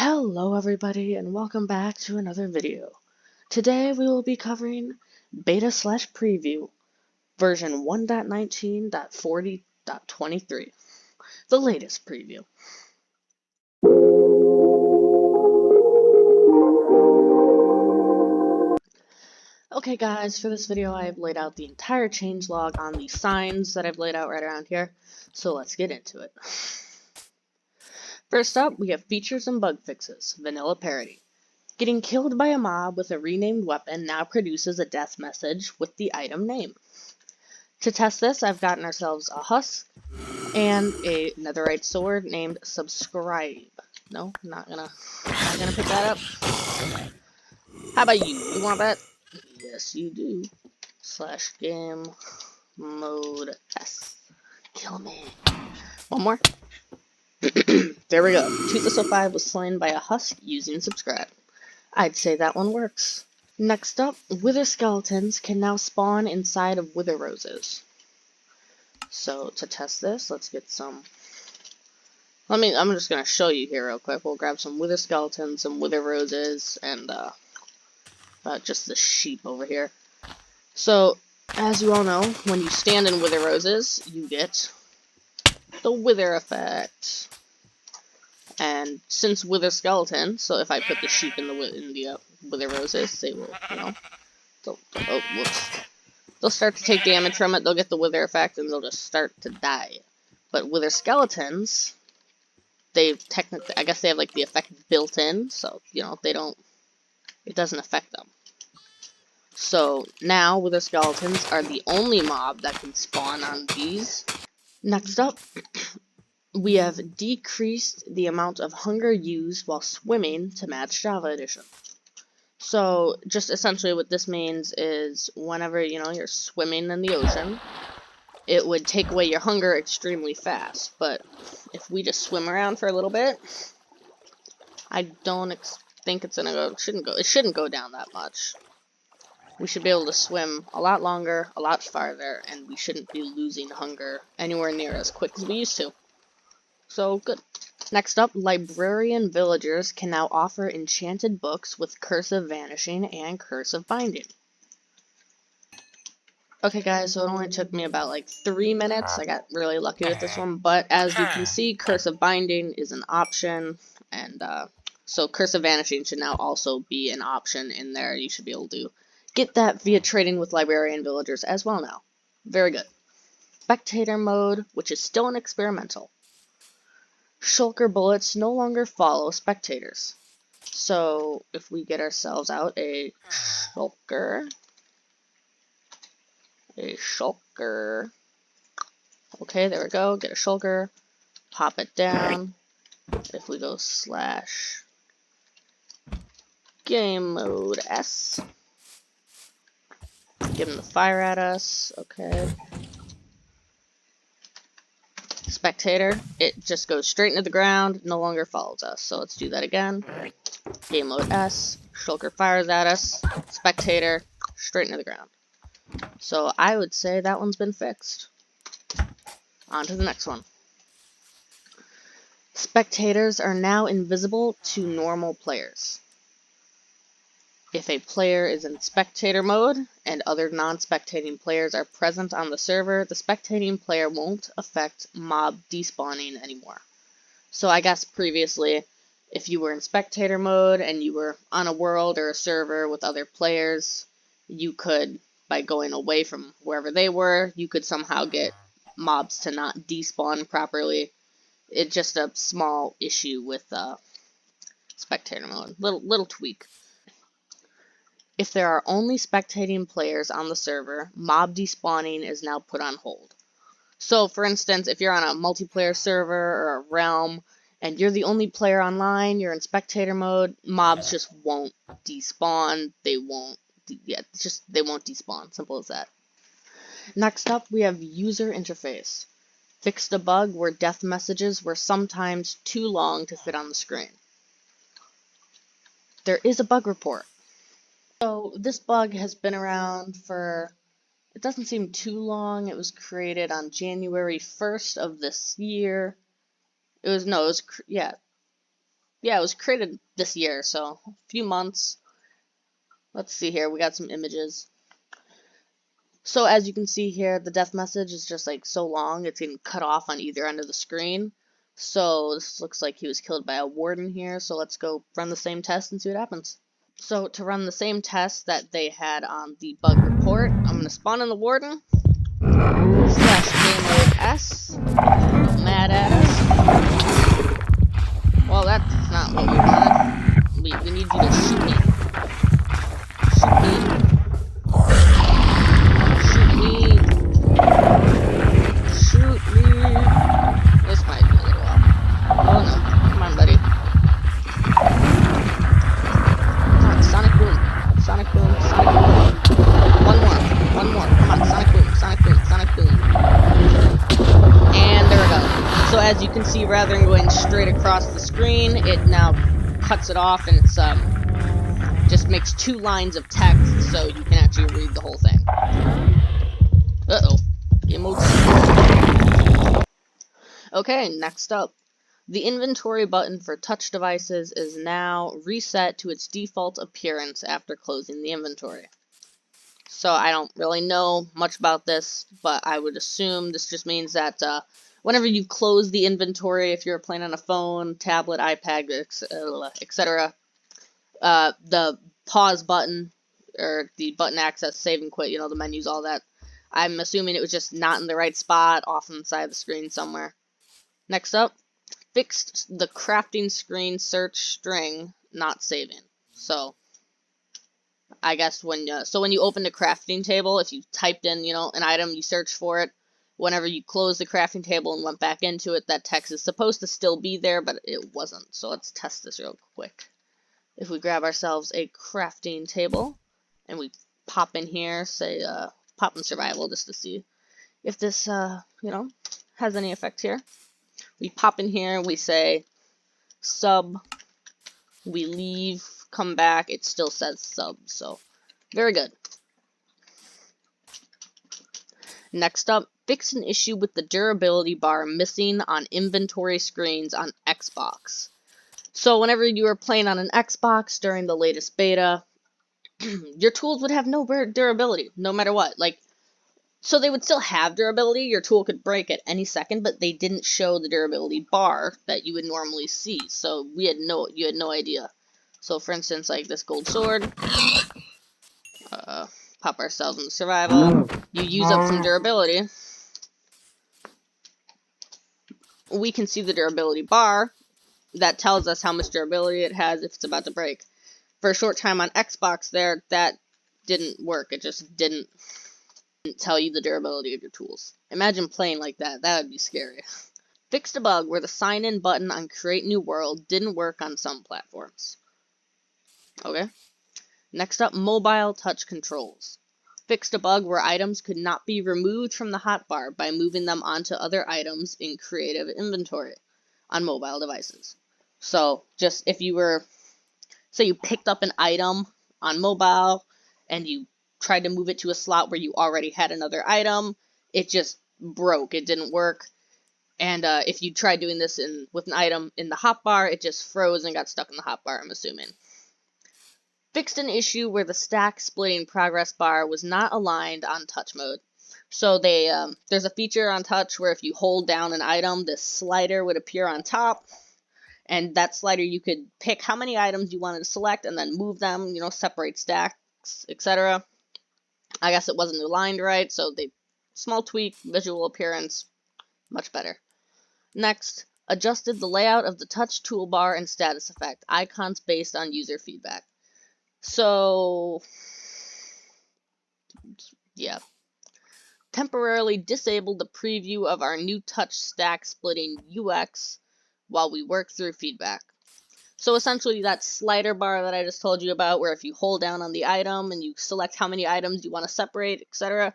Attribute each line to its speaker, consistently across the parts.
Speaker 1: Hello everybody and welcome back to another video. Today we will be covering beta/preview version 1.19.40.23, the latest preview. Okay guys, for this video I have laid out the entire changelog on the signs that I've laid out right around here, so let's get into it. First up, we have features and bug fixes, vanilla parity. Getting killed by a mob with a renamed weapon now produces a death message with the item name. To test this, I've gotten ourselves a husk and a netherite sword named Subscribe. No, not gonna pick that up. How about you? You want that? Yes, you do. /game mode S. Kill me. One more. There we go. Toothless05 was slain by a husk using Subscribe. I'd say that one works. Next up, wither skeletons can now spawn inside of wither roses. So to test this, let's get some. I'm just gonna show you here real quick. We'll grab some wither skeletons, some wither roses, and just the sheep over here. So as you all know, when you stand in wither roses, you get the wither effect. And since wither skeleton, so if I put the sheep in the wither roses, they will, they'll start to take damage from it. They'll get the wither effect, and they'll just start to die. But wither skeletons, they technically, I guess they have like the effect built in, so they don't. It doesn't affect them. So now wither skeletons are the only mob that can spawn on these. Next up. We have decreased the amount of hunger used while swimming to match Java Edition. So, just essentially what this means is whenever, you're swimming in the ocean, it would take away your hunger extremely fast. But if we just swim around for a little bit, I don't think it's gonna go, it shouldn't go down that much. We should be able to swim a lot longer, a lot farther, and we shouldn't be losing hunger anywhere near as quick as we used to. So, good. Next up, librarian villagers can now offer enchanted books with cursive vanishing and cursive binding. Okay guys, so it only took me about like 3 minutes. I got really lucky with this one, but as you can see, cursive binding is an option, and so cursive vanishing should now also be an option in there. You should be able to get that via trading with librarian villagers as well now. Very good. Spectator mode, which is still an experimental. Shulker bullets no longer follow spectators. So if we get ourselves out a shulker, okay, there we go, get a shulker, pop it down. If we go /game mode S, give him the fire at us, okay. Spectator, it just goes straight into the ground, no longer follows us. So let's do that again. Game mode S, shulker fires at us, spectator, straight into the ground. So I would say that one's been fixed. On to the next one. Spectators are now invisible to normal players. If a player is in spectator mode and other non-spectating players are present on the server, the spectating player won't affect mob despawning anymore. So I guess previously, if you were in spectator mode and you were on a world or a server with other players, you could, by going away from wherever they were, you could somehow get mobs to not despawn properly. It's just a small issue with spectator mode. Little tweak. If there are only spectating players on the server, mob despawning is now put on hold. So, for instance, if you're on a multiplayer server or a realm, and you're the only player online, you're in spectator mode, mobs just won't despawn. They won't despawn. Simple as that. Next up, we have user interface. Fixed a bug where death messages were sometimes too long to fit on the screen. There is a bug report. So this bug has been around for, it doesn't seem too long. It was created on January 1st of this year. Yeah, it was created this year, so a few months. Let's see here. We got some images. So as you can see here, the death message is just like so long, it's getting cut off on either end of the screen. So this looks like he was killed by a warden here. So let's go run the same test and see what happens. So to run the same test that they had on the bug report, I'm going to spawn in the warden, slash game mode S, mad at us. Well, that's not what we wanted. We need you to shoot me. Shoot me. Shoot me. Shoot me. This might be a little off. Oh no. Come on, buddy. Come on, Sonic Boom. Sonic Boom. Sonic Boom. One more. One more. Come on, Sonic Boom. Sonic Boom. Sonic Boom. And there we go. So as you can see, rather than going straight across the screen, it now cuts it off and it's just makes 2 lines of text so you can actually read the whole thing. Uh-oh. Emotes. Okay, next up. The inventory button for touch devices is now reset to its default appearance after closing the inventory. So I don't really know much about this, but I would assume this just means that whenever you close the inventory, if you're playing on a phone, tablet, iPad, etc., the pause button or the button access, save and quit, the menus, all that. I'm assuming it was just not in the right spot, off on the side of the screen somewhere. Next up, fixed the crafting screen search string not saving. So I guess when you open the crafting table, if you typed in, an item, you search for it, whenever you close the crafting table and went back into it, that text is supposed to still be there, but it wasn't. So let's test this real quick. If we grab ourselves a crafting table and we pop in here, say pop in survival just to see if this has any effect here. We pop in here, we say sub, we leave, come back, it still says sub, so very good. Next up, fix an issue with the durability bar missing on inventory screens on Xbox. So whenever you were playing on an Xbox during the latest beta, your tools would have no durability, no matter what. So they would still have durability, your tool could break at any second, but they didn't show the durability bar that you would normally see, so you had no idea. So for instance, like this gold sword, pop ourselves into survival, you use up some durability, we can see the durability bar that tells us how much durability it has if it's about to break. For a short time on Xbox there, that didn't work, it just didn't tell you the durability of your tools. Imagine playing like that, that would be scary. Fixed a bug where the sign-in button on Create New World didn't work on some platforms. Okay. Next up, mobile touch controls. Fixed a bug where items could not be removed from the hotbar by moving them onto other items in creative inventory on mobile devices. So just if you were, say you picked up an item on mobile and you tried to move it to a slot where you already had another item, it just broke, it didn't work. And if you tried doing this with an item in the hotbar, it just froze and got stuck in the hotbar, I'm assuming. Fixed an issue where the stack splitting progress bar was not aligned on touch mode. So there's a feature on touch where if you hold down an item, this slider would appear on top. And that slider, you could pick how many items you wanted to select and then move them, separate stacks, etc. I guess it wasn't aligned right, so small tweak, visual appearance, much better. Next, adjusted the layout of the touch toolbar and status effect, icons based on user feedback. So, yeah. Temporarily disabled the preview of our new touch stack splitting UX while we work through feedback. So essentially that slider bar that I just told you about, where if you hold down on the item and you select how many items you want to separate, etc.,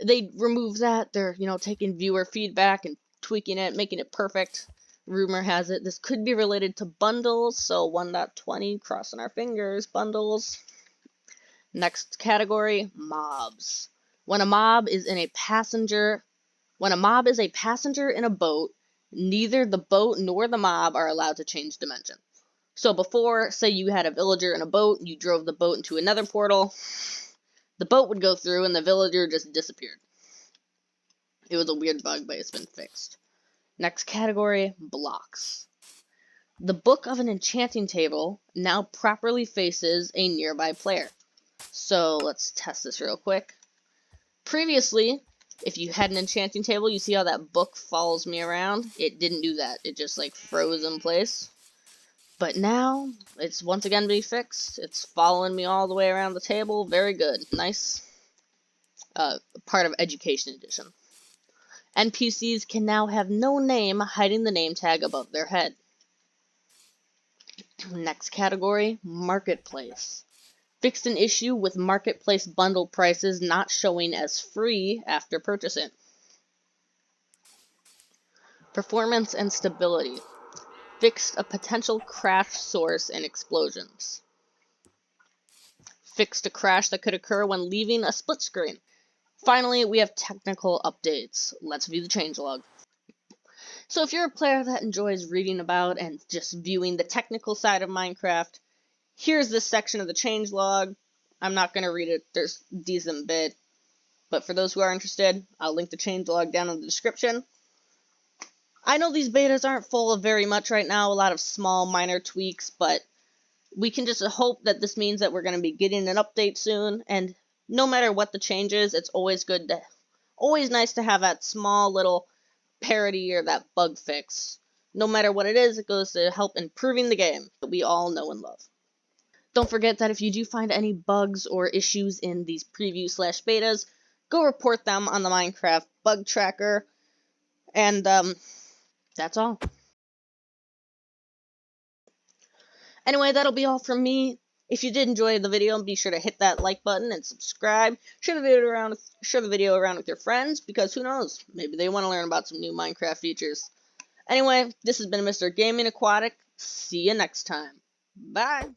Speaker 1: they remove that. They're, taking viewer feedback and tweaking it, making it perfect. Rumor has it this could be related to bundles, so 1.20, crossing our fingers, bundles. Next category, mobs. When a mob is a passenger in a boat, neither the boat nor the mob are allowed to change dimensions. So before, say you had a villager in a boat, you drove the boat into another portal, the boat would go through and the villager just disappeared. It was a weird bug, but it's been fixed. Next category, blocks. The book of an enchanting table now properly faces a nearby player. So let's test this real quick. Previously, if you had an enchanting table, you see how that book follows me around? It didn't do that. It just like froze in place. But now, it's once again being fixed. It's following me all the way around the table. Very good. Nice. Part of Education Edition. NPCs can now have no name hiding the name tag above their head. Next category, Marketplace. Fixed an issue with Marketplace bundle prices not showing as free after purchasing. Performance and stability. Fixed a potential crash source in explosions. Fixed a crash that could occur when leaving a split screen. Finally, we have technical updates. Let's view the changelog. So if you're a player that enjoys reading about and just viewing the technical side of Minecraft, here's this section of the changelog. I'm not going to read it, there's a decent bit, but for those who are interested, I'll link the changelog down in the description. I know these betas aren't full of very much right now, a lot of small minor tweaks, but we can just hope that this means that we're going to be getting an update soon, and no matter what the change is, it's always nice to have that small little parody or that bug fix. No matter what it is, it goes to help improving the game that we all know and love. Don't forget that if you do find any bugs or issues in these preview/betas, go report them on the Minecraft bug tracker. And that's all. Anyway, that'll be all from me. If you did enjoy the video, be sure to hit that like button and subscribe. Share the video around with your friends, because who knows, maybe they want to learn about some new Minecraft features. Anyway, this has been Mr. Gaming Aquatic. See you next time. Bye.